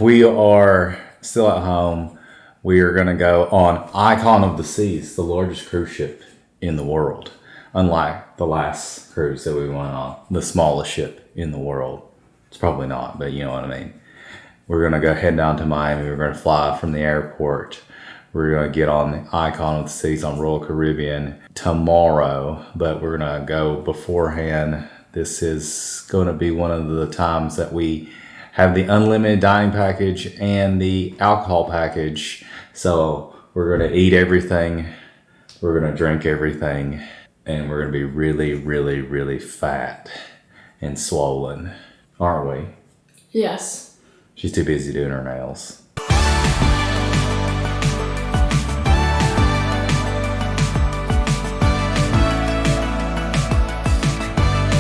We are still at home. We are going to go on Icon of the Seas, the largest cruise ship in the world. Unlike the last cruise that we went on, the smallest ship in the world. It's probably not, but you know what I mean. We're going to go head down to Miami. We're going to fly from the airport. We're going to get on the Icon of the Seas on Royal Caribbean tomorrow, but we're going to go beforehand. This is going to be one of the times that we have the unlimited dining package and the alcohol package. So we're going to eat everything. We're going to drink everything. And we're going to be really, really, really fat and swollen. Aren't we? Yes. She's too busy doing her nails.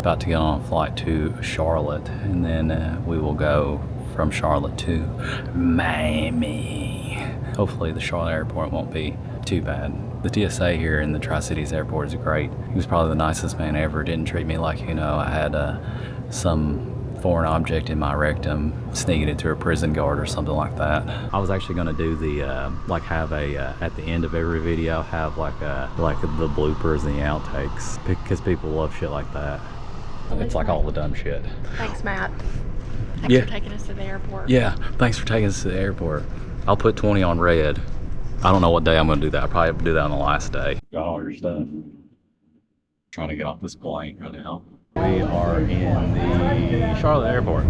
About to get on a flight to Charlotte, and then we will go from Charlotte to Miami. Hopefully the Charlotte airport won't be too bad. The TSA here in the Tri-Cities airport is great. He was probably the nicest man ever. Didn't treat me like, I had some foreign object in my rectum, sneaking it to a prison guard or something like that. I was actually gonna do the at the end of every video have like the bloopers and the outtakes, because people love shit like that. It's like all the dumb shit. Thanks, Matt. Thanks for taking us to the airport. Yeah, thanks for taking us to the airport. I'll put 20 on red. I don't know what day I'm gonna do that. I'll probably do that on the last day. Got all your stuff. Trying to get off this plane right now. We are in the Charlotte airport.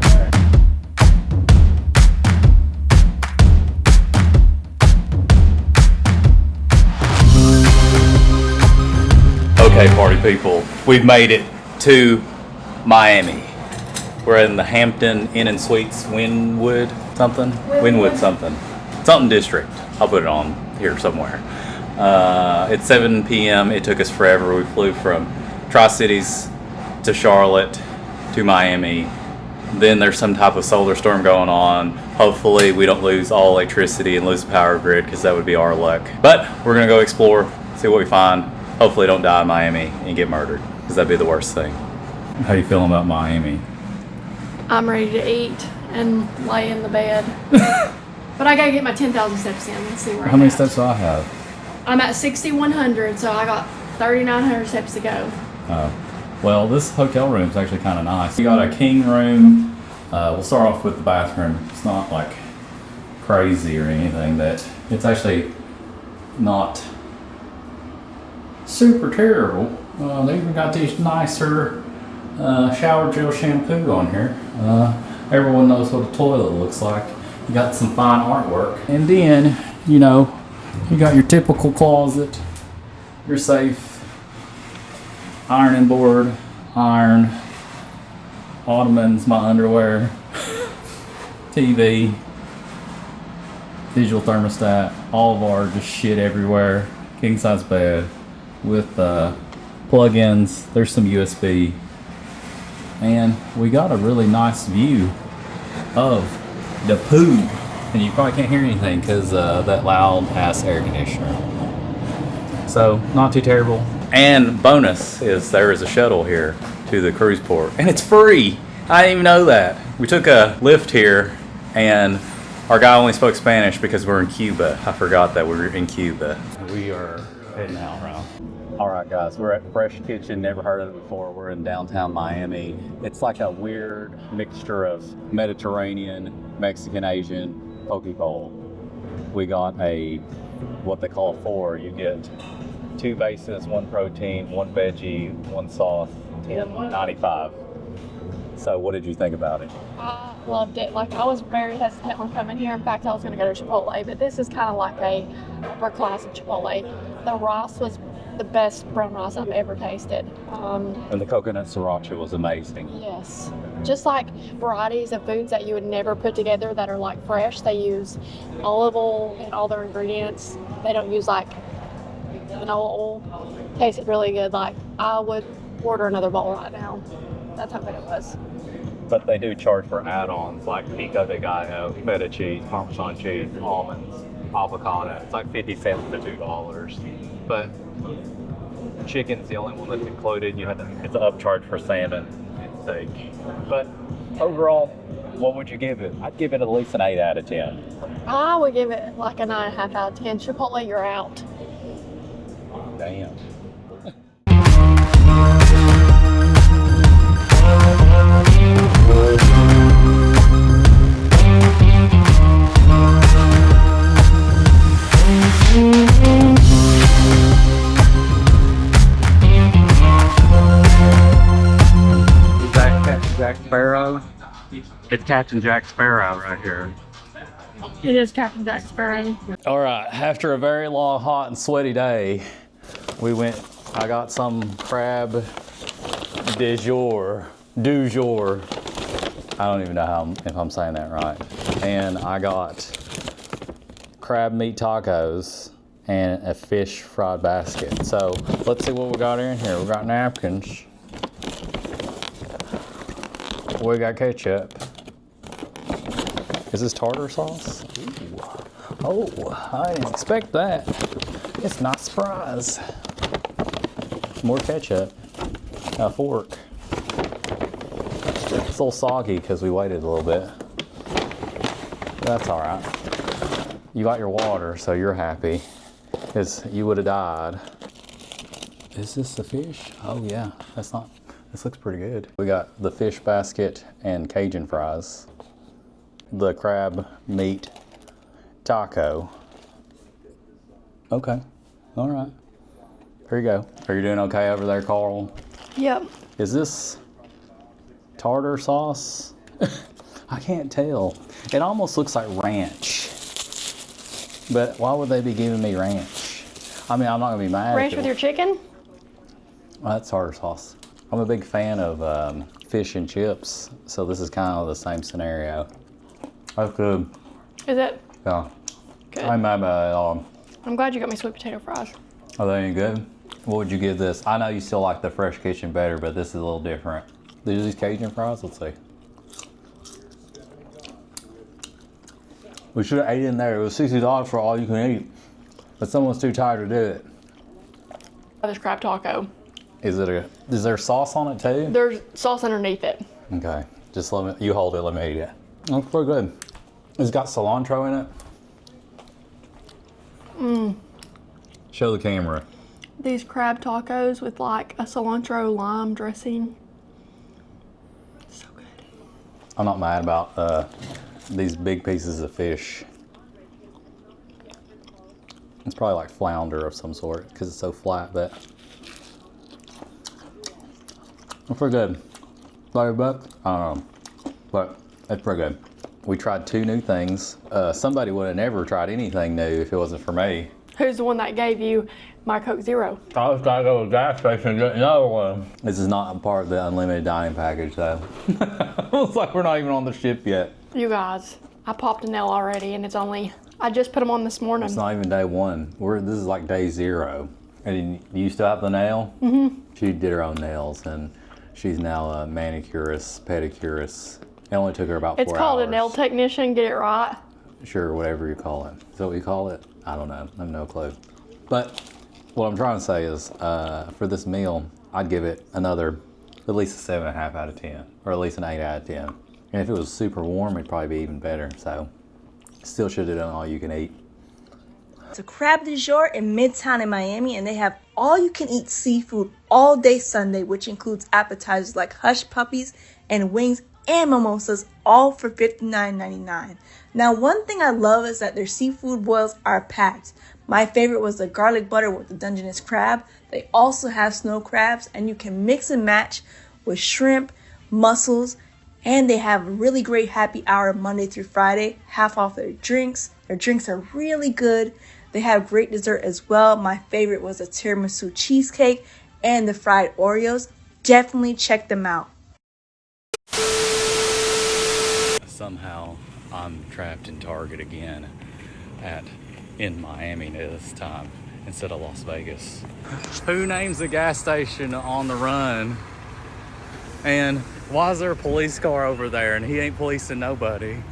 Okay, party people, we've made it to Miami. We're in the Hampton Inn and Suites Wynwood something district. I'll put it on here somewhere. It's 7 p.m. It took us forever. We flew from Tri-Cities to Charlotte to Miami. Then there's some type of solar storm going on. Hopefully we don't lose all electricity and lose the power grid, because that would be our luck. But we're gonna go explore, see what we find. Hopefully don't die in Miami and get murdered, because that'd be the worst thing. How you feeling about Miami? I'm ready to eat and lay in the bed. But I gotta get my 10,000 steps in. Let's see where How many steps do I have? I'm at 6,100, so I got 3,900 steps to go. Well, this hotel room is actually kind of nice. You got a king room. We'll start off with the bathroom. It's not like crazy or anything. That it's actually not super terrible. They even got these nicer shower gel shampoo on here. Everyone knows what a toilet looks like. You got some fine artwork. And then, you got your typical closet, your safe, ironing board, iron, ottomans, my underwear, TV, digital thermostat, all of our just shit everywhere, king size bed with plug-ins. There's some USB, and we got a really nice view of the pool, and you probably can't hear anything because that loud ass air conditioner. So not too terrible. And bonus is there is a shuttle here to the cruise port, and it's free. I didn't even know that. We took a lift here, and our guy only spoke Spanish because we're in Cuba. I forgot that we were in Cuba. We are heading out now. All right, guys, we're at Fresh Kitchen. Never heard of it before. We're in downtown Miami. It's like a weird mixture of Mediterranean, Mexican, Asian poke bowl. We got what they call a four. You get 2 bases, 1 protein, 1 veggie, 1 sauce, $10.95. So what did you think about it? I loved it. Like, I was very hesitant when coming here. In fact, I was going to go to Chipotle, but this is kind of like a upper class of Chipotle. The rice was the best brown rice I've ever tasted. And the coconut sriracha was amazing. Yes. Just like varieties of foods that you would never put together that are like fresh. They use olive oil in all their ingredients. They don't use like vanilla oil. Tasted really good. Like, I would order another bowl right now. That's how good it was. But they do charge for add-ons like pico de gallo, feta cheese, Parmesan cheese, almonds, avocado. It's like 50 cents to $2. But chicken's the only one that's included. It's an upcharge for salmon and steak. But overall, What would you give it? I'd give it at least an 8 out of 10. I would give it like a 9.5 out of 10. Chipotle, you're out. Damn. Jack Sparrow. It's Captain Jack Sparrow right here. It is Captain Jack Sparrow. All right, after a very long, hot, and sweaty day, I got some crab du jour. I don't even know if I'm saying that right. And I got crab meat tacos and a fish fried basket. So let's see what we got in here. We got napkins. We got ketchup. Is this tartar sauce? Ooh. Oh, I didn't expect that. It's not a surprise. More ketchup. A fork. It's a little soggy because we waited a little bit. That's all right. You got your water, so you're happy. Because you would have died. Is this the fish? Oh yeah, this looks pretty good. We got the fish basket and Cajun fries. The crab meat taco. Okay, all right. Here you go. Are you doing okay over there, Carl? Yep. Is this tartar sauce? I can't tell. It almost looks like ranch. But why would they be giving me ranch? I mean, I'm not gonna be mad. Ranch with your chicken? Well, that's tartar sauce. I'm a big fan of fish and chips, so this is kind of the same scenario. That's good. Is it? Yeah. Good. I ain't mad about it at all. I'm glad you got me sweet potato fries. Are they any good? What would you give this? I know you still like the Fresh Kitchen better, but this is a little different. These Cajun fries? Let's see. We should have ate in there. It was $60 for all you can eat, but someone's too tired to do it. This crab taco. Is there sauce on it too? There's sauce underneath it. Okay, just you hold it, let me eat it. That's pretty good. It's got cilantro in it. Mmm. Show the camera. These crab tacos with like a cilantro lime dressing. So good. I'm not mad about these big pieces of fish. It's probably like flounder of some sort because it's so flat, but it's pretty good. $30? I don't know, but it's pretty good. We tried 2 new things. Somebody would have never tried anything new if it wasn't for me. Who's the one that gave you my Coke Zero? I was trying to go to the gas station and get another one. This is not a part of the unlimited dining package, though. Looks like we're not even on the ship yet. You guys, I popped a nail already, and I just put them on this morning. It's not even day 1. This is like day 0. And you still have the nail? Mm-hmm. She did her own nails, and she's now a manicurist, pedicurist. It only took her about 4 hours. It's called a nail technician, get it right? Sure, whatever you call it. Is that what you call it? I don't know. I have no clue. But what I'm trying to say is, for this meal, I'd give it at least a 7.5 out of 10, or at least an 8 out of 10. And if it was super warm, it'd probably be even better. So, still should have done all you can eat. It's a Crab du Jour in Midtown in Miami, and they have all-you-can-eat seafood all day Sunday, which includes appetizers like hush puppies and wings and mimosas, all for $59.99. Now, one thing I love is that their seafood boils are packed. My favorite was the garlic butter with the Dungeness crab. They also have snow crabs, and you can mix and match with shrimp, mussels, and they have a really great happy hour Monday through Friday, half off their drinks. Their drinks are really good. They have great dessert as well. My favorite was the tiramisu cheesecake and the fried Oreos. Definitely check them out. Somehow I'm trapped in Target again in Miami this time instead of Las Vegas. Who names a gas station on the run? And why is there a police car over there and he ain't policing nobody?